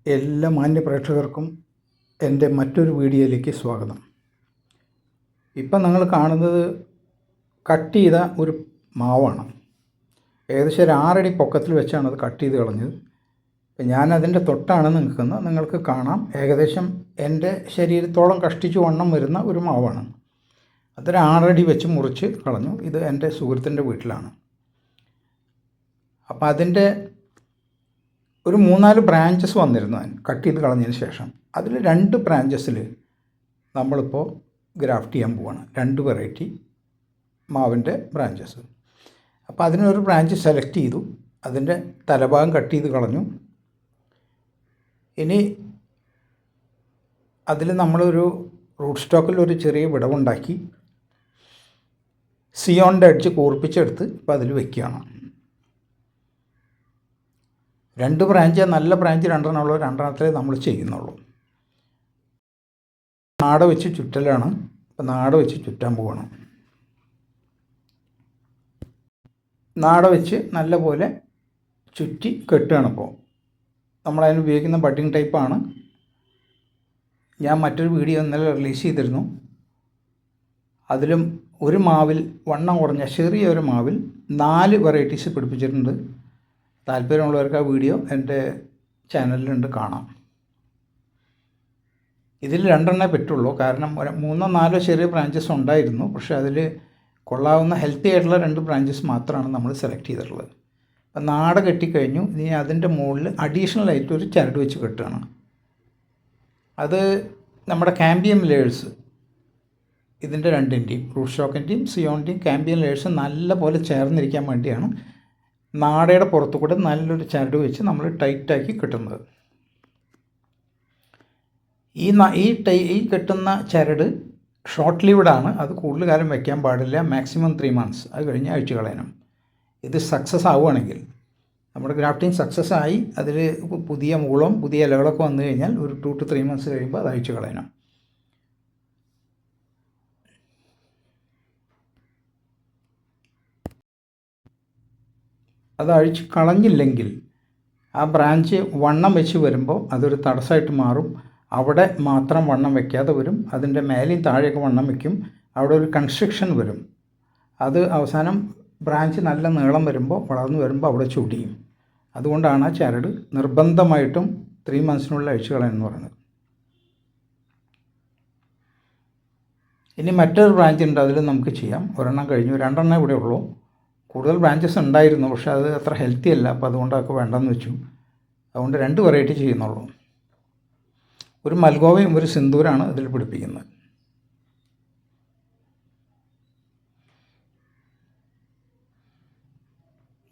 എല്ലാ മാന്യ പ്രേക്ഷകർക്കും എൻ്റെ മറ്റൊരു വീഡിയോയിലേക്ക് സ്വാഗതം. ഇപ്പം നിങ്ങൾ കാണുന്നത് കട്ട് ചെയ്ത ഒരു മാവാണ്. ഏകദേശം ഒരു 6 അടി പൊക്കത്തിൽ വെച്ചാണ് അത് കട്ട് ചെയ്ത് കളഞ്ഞത്. അപ്പം ഞാനതിൻ്റെ തൊട്ടാണ് നിൽക്കുന്നത്. നിങ്ങൾക്ക് കാണാം, ഏകദേശം എൻ്റെ ശരീരത്തോളം കഷ്ടിച്ച് വണ്ണം വരുന്ന ഒരു മാവാണ്. അതൊരു 6 അടി വെച്ച് മുറിച്ച് കളഞ്ഞു. ഇത് എൻ്റെ സുഹൃത്തിൻ്റെ വീട്ടിലാണ്. അപ്പം അതിൻ്റെ ഒരു 3-4 ബ്രാഞ്ചസ് വന്നിരുന്നു കട്ട് ചെയ്ത് കളഞ്ഞതിന് ശേഷം. അതിൽ 2 ബ്രാഞ്ചസിൽ നമ്മളിപ്പോൾ ഗ്രാഫ്റ്റ് ചെയ്യാൻ പോവാണ്. 2 വെറൈറ്റി മാവിൻ്റെ ബ്രാഞ്ചസ്. അപ്പോൾ അതിനൊരു ബ്രാഞ്ച് സെലക്ട് ചെയ്തു. അതിൻ്റെ തലഭാഗം കട്ട് ചെയ്ത് കളഞ്ഞു. ഇനി അതിൽ നമ്മളൊരു റൂട്ട് സ്റ്റോക്കിൽ ഒരു ചെറിയ വിടവുണ്ടാക്കി സിയോണിൻ്റെ എഡ്ജ് കൂർപ്പിച്ചെടുത്ത് ഇപ്പോൾ അതിൽ വയ്ക്കുകയാണ്. 2 ബ്രാഞ്ച്, നല്ല ബ്രാഞ്ച് 2 ഉള്ളൂ. 2 നമ്മൾ ചെയ്യുന്നുള്ളൂ. നാട വെച്ച് ചുറ്റലാണ്. ഇപ്പോൾ നാട വെച്ച് ചുറ്റാൻ പോകണം. നാട വെച്ച് നല്ല പോലെ ചുറ്റി കെട്ടുകയാണ്. ഇപ്പോൾ നമ്മളതിന് ഉപയോഗിക്കുന്ന ബഡ്ഡിങ് ടൈപ്പാണ്. ഞാൻ മറ്റൊരു വീഡിയോ ഇന്നലെ റിലീസ് ചെയ്തിരുന്നു. അതിലും ഒരു മാവിൽ വണ്ണം കുറഞ്ഞ ചെറിയൊരു മാവിൽ 4 വെറൈറ്റീസ് പിടിപ്പിച്ചിട്ടുണ്ട്. താല്പര്യമുള്ളവർക്ക് ആ വീഡിയോ എൻ്റെ ചാനലിലുണ്ട്, കാണാം. ഇതിൽ 2 പറ്റുള്ളൂ. കാരണം 3-4 ചെറിയ ബ്രാഞ്ചസ് ഉണ്ടായിരുന്നു. പക്ഷേ അതിൽ കൊള്ളാവുന്ന ഹെൽത്തി ആയിട്ടുള്ള 2 ബ്രാഞ്ചസ് മാത്രമാണ് നമ്മൾ സെലക്ട് ചെയ്തിട്ടുള്ളത്. അപ്പം നാട കെട്ടിക്കഴിഞ്ഞു. ഇനി അതിൻ്റെ മുകളിൽ അഡീഷണലായിട്ട് ഒരു ചരട് വെച്ച് കെട്ടുകയാണ്. അത് നമ്മുടെ കാമ്പിയം ലേയേഴ്സ്, ഇതിൻ്റെ 2ൻ്റെയും റൂട്ട് സ്റ്റോക്കിൻ്റെയും സിയോണിൻ്റെയും കാമ്പിയം ലേയേഴ്സ് നല്ല പോലെ ചേർന്നിരിക്കാൻ വേണ്ടിയാണ് നാടയുടെ പുറത്തു കൂടെ നല്ലൊരു ചരട് വെച്ച് നമ്മൾ ടൈറ്റാക്കി കെട്ടുന്നത്. ഈ കെട്ടുന്ന ചരട് ഷോർട്ട് ലിവ്ഡാണ്. അത് കൂടുതൽ കാലം വയ്ക്കാൻ പാടില്ല. Maximum 3 months. അത് കഴിഞ്ഞ് അഴിച്ചു കളയണം. ഇത് സക്സസ് ആവുകയാണെങ്കിൽ, നമ്മുടെ ഗ്രാഫ്റ്റിംഗ് സക്സസ് ആയി അതിൽ പുതിയ മുകളും പുതിയ ഇലകളൊക്കെ വന്നു കഴിഞ്ഞാൽ ഒരു 2 to 3 months കഴിയുമ്പോൾ അത് അഴിച്ചു കളയണം. അത് അഴിച്ച് കളഞ്ഞില്ലെങ്കിൽ ആ ബ്രാഞ്ച് വണ്ണം വെച്ച് വരുമ്പോൾ അതൊരു തടസ്സമായിട്ട് മാറും. അവിടെ മാത്രം വണ്ണം വയ്ക്കാതെ വരും. അതിൻ്റെ മേലെയും താഴെയൊക്കെ വണ്ണം വയ്ക്കും. അവിടെ ഒരു കൺസ്ട്രക്ഷൻ വരും. അത് അവസാനം ബ്രാഞ്ച് നല്ല നീളം വരുമ്പോൾ, വളർന്നു വരുമ്പോൾ അവിടെ ചൂടിയും. അതുകൊണ്ടാണ് ആ ചരട് നിർബന്ധമായിട്ടും 3 monthsനുള്ളിൽ അഴിച്ചു കളയെന്ന് പറയുന്നത്. ഇനി മറ്റൊരു ബ്രാഞ്ച് ഉണ്ട്, അതിൽ നമുക്ക് ചെയ്യാം. 1 കഴിഞ്ഞു, 2 ഇവിടെ ഉള്ളൂ. കൂടുതൽ ബ്രാഞ്ചസ് ഉണ്ടായിരുന്നു, പക്ഷേ അത് അത്ര ഹെൽത്തി അല്ല. അപ്പോൾ അതുകൊണ്ട് അതൊക്കെ വേണ്ടെന്ന് വെച്ചു. അതുകൊണ്ട് 2 വെറൈറ്റി ചെയ്യുന്നുള്ളൂ. ഒരു മൽഗോവയും ഒരു സിന്ദൂരാണ് ഇതിൽ പിടിപ്പിക്കുന്നത്.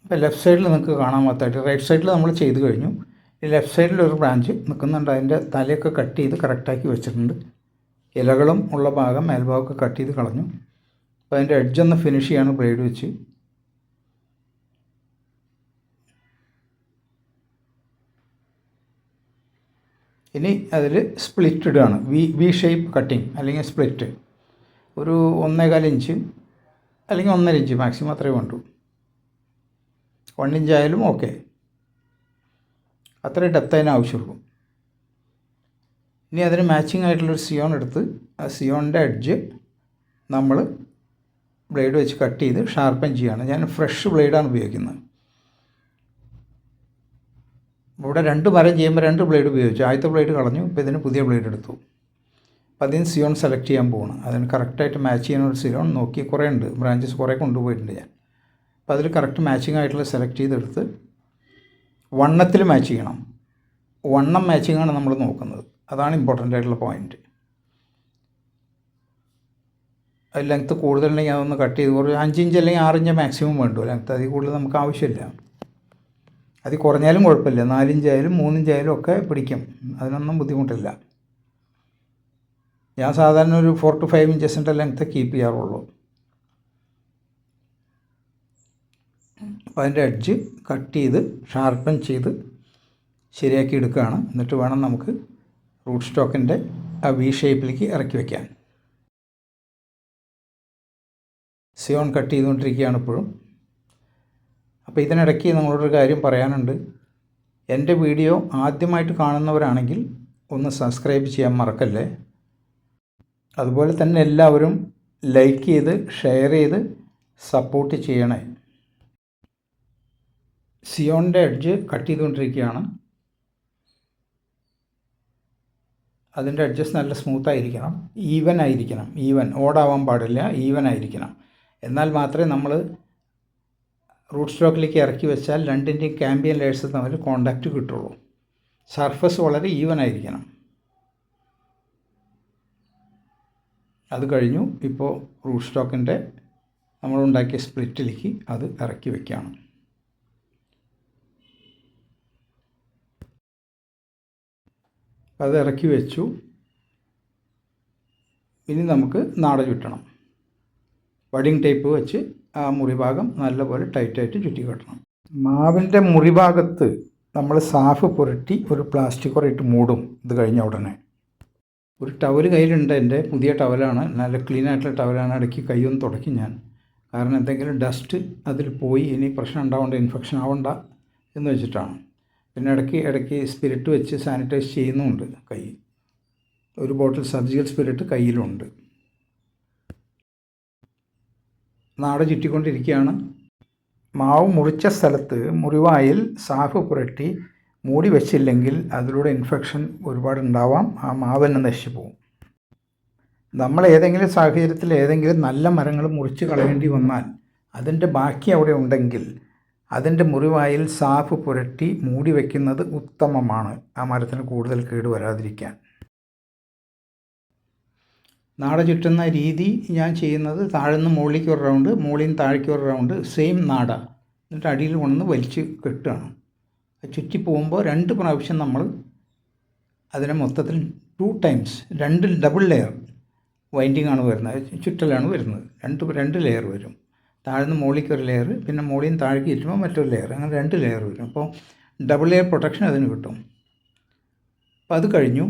ഇപ്പോൾ ലെഫ്റ്റ് സൈഡിൽ നിങ്ങൾക്ക് കാണാൻ മാത്രമായിട്ട്, റൈറ്റ് സൈഡിൽ നമ്മൾ ചെയ്ത് കഴിഞ്ഞു. ഈ ലെഫ്റ്റ് സൈഡിലൊരു ബ്രാഞ്ച് നിൽക്കുന്നുണ്ട്. അതിൻ്റെ തലയൊക്കെ കട്ട് ചെയ്ത് കറക്റ്റാക്കി വെച്ചിട്ടുണ്ട്. ഇലകളും ഉള്ള ഭാഗം, മേൽഭാഗമൊക്കെ കട്ട് ചെയ്ത് കളഞ്ഞു. അപ്പോൾ അതിൻ്റെ എഡ്ജൊന്ന് ഫിനിഷ് ചെയ്യാണ് ബ്ലേഡ് വെച്ച്. ഇനി അതിൽ സ്പ്ലിറ്റ് ഇടുകയാണ്. വി ഷേപ്പ് കട്ടിങ് അല്ലെങ്കിൽ സ്പ്ലിറ്റ്. ഒരു 1.25 ഇഞ്ച് അല്ലെങ്കിൽ 1.5 ഇഞ്ച് മാക്സിമം അത്രയും വേണ്ടു. 1 ഇഞ്ച് ആയാലും ഓക്കെ. അത്രയും ഡെപ്ത് അതിന് ആവശ്യമുള്ളൂ. ഇനി അതിന് മാച്ചിങ് ആയിട്ടുള്ളൊരു സിയോൺ എടുത്ത് ആ സിയോണിൻ്റെ എഡ്ജ് നമ്മൾ ബ്ലേഡ് വെച്ച് കട്ട് ചെയ്ത് ഷാർപ്പൻ ചെയ്യുകയാണ്. ഞാൻ ഫ്രഷ് ബ്ലേഡാണ് ഉപയോഗിക്കുന്നത്. ഇവിടെ 2 മരം ചെയ്യുമ്പോൾ 2 ബ്ലേഡ് ഉപയോഗിച്ചു. ആദ്യത്തെ ബ്ലേഡ് കളഞ്ഞു. ഇപ്പോൾ ഇതിന് പുതിയ ബ്ലേഡ് എടുത്തു. അപ്പോൾ അതിന് സിയോൺ സെലക്ട് ചെയ്യാൻ പോകണം. അതിന് കറക്റ്റായിട്ട് മാച്ച് ചെയ്യാനൊരു സിയോൺ നോക്കി. കുറേ ഉണ്ട്, ബ്രാഞ്ചസ് കുറേ കൊണ്ടുപോയിട്ടുണ്ട് ഞാൻ. അപ്പോൾ അതിൽ കറക്റ്റ് മാച്ചിങ് ആയിട്ടുള്ള സെലക്ട് ചെയ്തെടുത്ത് വണ്ണത്തിൽ മാച്ച് ചെയ്യണം. വണ്ണം മാച്ചിങ്ങാണ് നമ്മൾ നോക്കുന്നത്. അതാണ് ഇമ്പോർട്ടൻ്റ് ആയിട്ടുള്ള പോയിൻറ്റ്. അത് ലെങ്ത്ത് കൂടുതലുണ്ടെങ്കിൽ അതൊന്ന് കട്ട് ചെയ്ത് ഒരു 5 ഇഞ്ച് അല്ലെങ്കിൽ 6 ഇഞ്ച് മാക്സിമം വേണ്ടു. ലെങ്ത്ത് അതിൽ കൂടുതൽ നമുക്ക് ആവശ്യമില്ല. അത് കുറഞ്ഞാലും കുഴപ്പമില്ല. 4 ഇഞ്ചായാലും 3 ഇഞ്ചായാലും ഒക്കെ പിടിക്കും. അതിനൊന്നും ബുദ്ധിമുട്ടില്ല. ഞാൻ സാധാരണ ഒരു 4 to 5 ഇഞ്ചസിൻ്റെ ലെങ്ത്ത് കീപ്പ് ചെയ്യാറുള്ളൂ. അപ്പോൾ അതിൻ്റെ എഡ്ജ് കട്ട് ചെയ്ത് ഷാർപ്പൻ ചെയ്ത് ശരിയാക്കി എടുക്കുകയാണ്. എന്നിട്ട് വേണം നമുക്ക് റൂട്ട് സ്റ്റോക്കിൻ്റെ ആ വി ഷേപ്പിലേക്ക് ഇറക്കി വയ്ക്കാൻ. സിയോൺ കട്ട് ചെയ്തുകൊണ്ടിരിക്കുകയാണ് ഇപ്പോഴും. അപ്പോൾ ഇതിനിടയ്ക്ക് നമ്മളോടൊരു കാര്യം പറയാനുണ്ട്. എൻ്റെ വീഡിയോ ആദ്യമായിട്ട് കാണുന്നവരാണെങ്കിൽ ഒന്ന് സബ്സ്ക്രൈബ് ചെയ്യാൻ മറക്കല്ലേ. അതുപോലെ തന്നെ എല്ലാവരും ലൈക്ക് ചെയ്ത് ഷെയർ ചെയ്ത് സപ്പോർട്ട് ചെയ്യണേ. സിയോണിൻ്റെ എഡ്ജ് കട്ട് ചെയ്തുകൊണ്ടിരിക്കുകയാണ്. അതിൻ്റെ എഡ്ജസ് നല്ല സ്മൂത്തായിരിക്കണം, ഈവൻ ആയിരിക്കണം. ഓടാവാൻ പാടില്ല, ഈവൻ ആയിരിക്കണം. എന്നാൽ മാത്രമേ നമ്മൾ റൂട്ട് സ്ട്രോക്കിലേക്ക് ഇറക്കി വെച്ചാൽ രണ്ടിൻ്റെയും ക്യാമ്പിയൻ ലെയേഴ്സ് തമ്മിൽ കോണ്ടാക്റ്റ് കിട്ടുള്ളൂ. സർഫസ് വളരെ ഈവൻ ആയിരിക്കണം. അത് കഴിഞ്ഞു. ഇപ്പോൾ റൂട്ട് സ്റ്റോക്കിൻ്റെ നമ്മളുണ്ടാക്കിയ സ്പ്ലിറ്റിലേക്ക് അത് ഇറക്കി വയ്ക്കുകയാണ്. അത് ഇറക്കി വെച്ചു. ഇനി നമുക്ക് നാട ചുറ്റണം. വഡിങ് ടേപ്പ് വെച്ച് ആ മുറിഭാഗം നല്ലപോലെ ടൈറ്റായിട്ട് ചുറ്റി കെട്ടണം. മാവിൻ്റെ മുറിഭാഗത്ത് നമ്മൾ സാഫ് പുരട്ടി ഒരു പ്ലാസ്റ്റിക് കുറയിട്ട് മൂടും. ഇത് കഴിഞ്ഞ ഉടനെ ഒരു ടവൽ കയ്യിലുണ്ട്. എൻ്റെ പുതിയ ടവലാണ്, നല്ല ക്ലീൻ ആയിട്ടുള്ള ടവലാണ്. ഇടയ്ക്ക് കൈയൊന്ന് തുടയ്ക്കും ഞാൻ, കാരണം എന്തെങ്കിലും ഡസ്റ്റ് അതിൽ പോയി ഇനി പ്രശ്നം ഉണ്ടാവേണ്ട, ഇൻഫെക്ഷൻ ആവണ്ട എന്ന് വെച്ചിട്ടാണ്. പിന്നെ ഇടയ്ക്ക് സ്പിരിറ്റ് വെച്ച് സാനിറ്റൈസ് ചെയ്യുന്നുമുണ്ട് കൈ. ഒരു ബോട്ടിൽ സർജിക്കൽ സ്പിരിറ്റ് കയ്യിലുണ്ട്. നാട ചുറ്റിക്കൊണ്ടിരിക്കുകയാണ്. മാവ് മുറിച്ച സ്ഥലത്ത് മുറിവായിൽ സാഫ് പുരട്ടി മൂടി വെച്ചില്ലെങ്കിൽ അതിലൂടെ ഇൻഫെക്ഷൻ ഒരുപാട് ഉണ്ടാവാം. ആ മാവ് തന്നെ നശിച്ചു പോകും. നമ്മൾ ഏതെങ്കിലും സാഹചര്യത്തിൽ ഏതെങ്കിലും നല്ല മരങ്ങൾ മുറിച്ച് കളയേണ്ടി വന്നാൽ അതിൻ്റെ ബാക്കി അവിടെ ഉണ്ടെങ്കിൽ അതിൻ്റെ മുറിവായിൽ സാഫ് പുരട്ടി മൂടി വയ്ക്കുന്നത് ഉത്തമമാണ്, ആ മരത്തിന് കൂടുതൽ കേട് വരാതിരിക്കാൻ. നാട ചുറ്റുന്ന രീതി ഞാൻ ചെയ്യുന്നത് താഴെന്ന് മുകളിലേക്ക് ഒരു റൗണ്ട്, മുകളിൽ നിന്ന് താഴേക്ക് ഒരു റൗണ്ട്, സെയിം നാട, എന്നിട്ട് അടിയിൽ കൊണ്ടുവന്ന് വലിച്ച് കെട്ടുകയാണ്. ചുറ്റി പോകുമ്പോൾ 2 പ്രാവശ്യം നമ്മൾ അതിനെ മൊത്തത്തിൽ 2 ടൈംസ് 2 ഡബിൾ ലെയർ വൈൻഡിങ് ആണ് വരുന്നത്, ചുറ്റലാണ് വരുന്നത്. 2 ലെയർ വരും. താഴ്ന്ന് മുകളിലേക്ക് ഒരു ലെയർ, പിന്നെ മുകളിൽ നിന്ന് താഴേക്ക് ചുറ്റുമ്പോൾ മറ്റൊരു ലെയർ, അങ്ങനെ 2 ലെയർ വരും. അപ്പോൾ ഡബിൾ ലെയർ പ്രൊട്ടക്ഷൻ അതിന് കിട്ടും. അപ്പോൾ അത് കഴിഞ്ഞു.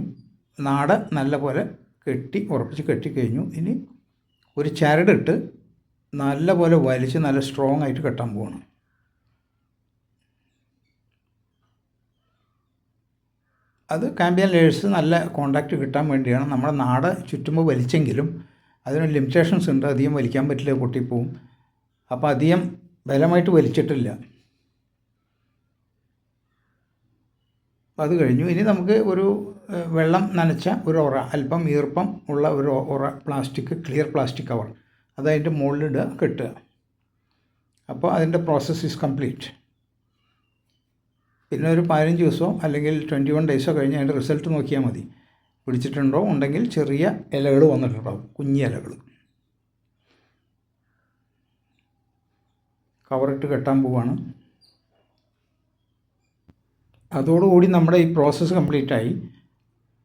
നാട നല്ലപോലെ ഉറപ്പിച്ച് കെട്ടിക്കഴിഞ്ഞു. ഇനി ഒരു ചരടിട്ട് നല്ലപോലെ വലിച്ച് നല്ല സ്ട്രോങ് ആയിട്ട് കെട്ടാൻ പോവാണ്. അത് ക്യാമ്പിയൻ ലെയേഴ്സ് നല്ല കോണ്ടാക്റ്റ് കിട്ടാൻ വേണ്ടിയാണ്. നമ്മുടെ നാട ചുറ്റുമ്പോൾ വലിച്ചെങ്കിലും അതിന് ലിമിറ്റേഷൻസ് ഉണ്ട്. അധികം വലിക്കാൻ പറ്റില്ല, പൊട്ടിപ്പോവും. അപ്പോൾ അധികം ബലമായിട്ട് വലിച്ചിട്ടില്ല. അത് കഴിഞ്ഞു. ഇനി നമുക്ക് ഒരു വെള്ളം നനച്ച ഒരു ഒറ, അല്പം ഈർപ്പം ഉള്ള ഒരു ഒറ, പ്ലാസ്റ്റിക്, ക്ലിയർ പ്ലാസ്റ്റിക് കവർ, അത് അതിൻ്റെ മുകളിലിടുക, കെട്ടുക. അപ്പോൾ അതിൻ്റെ പ്രോസസ്സ് ഈസ് കംപ്ലീറ്റ്. പിന്നെ ഒരു 15 ദിവസമോ അല്ലെങ്കിൽ 21 ഡേയ്സോ കഴിഞ്ഞ് അതിൻ്റെ റിസൾട്ട് നോക്കിയാൽ മതി. പിടിച്ചിട്ടുണ്ടോ, ഉണ്ടെങ്കിൽ ചെറിയ ഇലകൾ വന്നിട്ടുണ്ടാവും, കുഞ്ഞി ഇലകൾ. കവറിട്ട് കെട്ടാൻ പോവാണ്. അതോടുകൂടി നമ്മുടെ ഈ പ്രോസസ്സ് കംപ്ലീറ്റായി.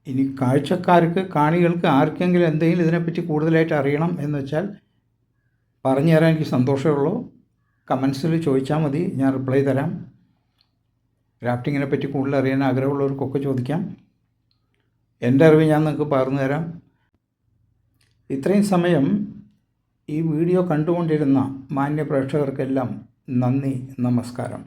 ഇനി കാണികൾക്ക് ആർക്കെങ്കിലും എന്തെങ്കിലും ഇതിനെപ്പറ്റി കൂടുതലായിട്ട് അറിയണം എന്ന് വെച്ചാൽ പറഞ്ഞു തരാൻ എനിക്ക് സന്തോഷമുള്ളൂ. കമൻസിൽ ചോദിച്ചാൽ മതി, ഞാൻ റിപ്ലൈ തരാം. ഗ്രാഫ്റ്റിങ്ങിനെ പറ്റി കൂടുതൽ അറിയാൻ ആഗ്രഹമുള്ളവർക്കൊക്കെ ചോദിക്കാം. എൻ്റെ അറിവ് ഞാൻ നിങ്ങൾക്ക് പകർന്നു തരാം. ഇത്രയും സമയം ഈ വീഡിയോ കണ്ടുകൊണ്ടിരുന്ന മാന്യ പ്രേക്ഷകർക്കെല്ലാം നന്ദി, നമസ്കാരം.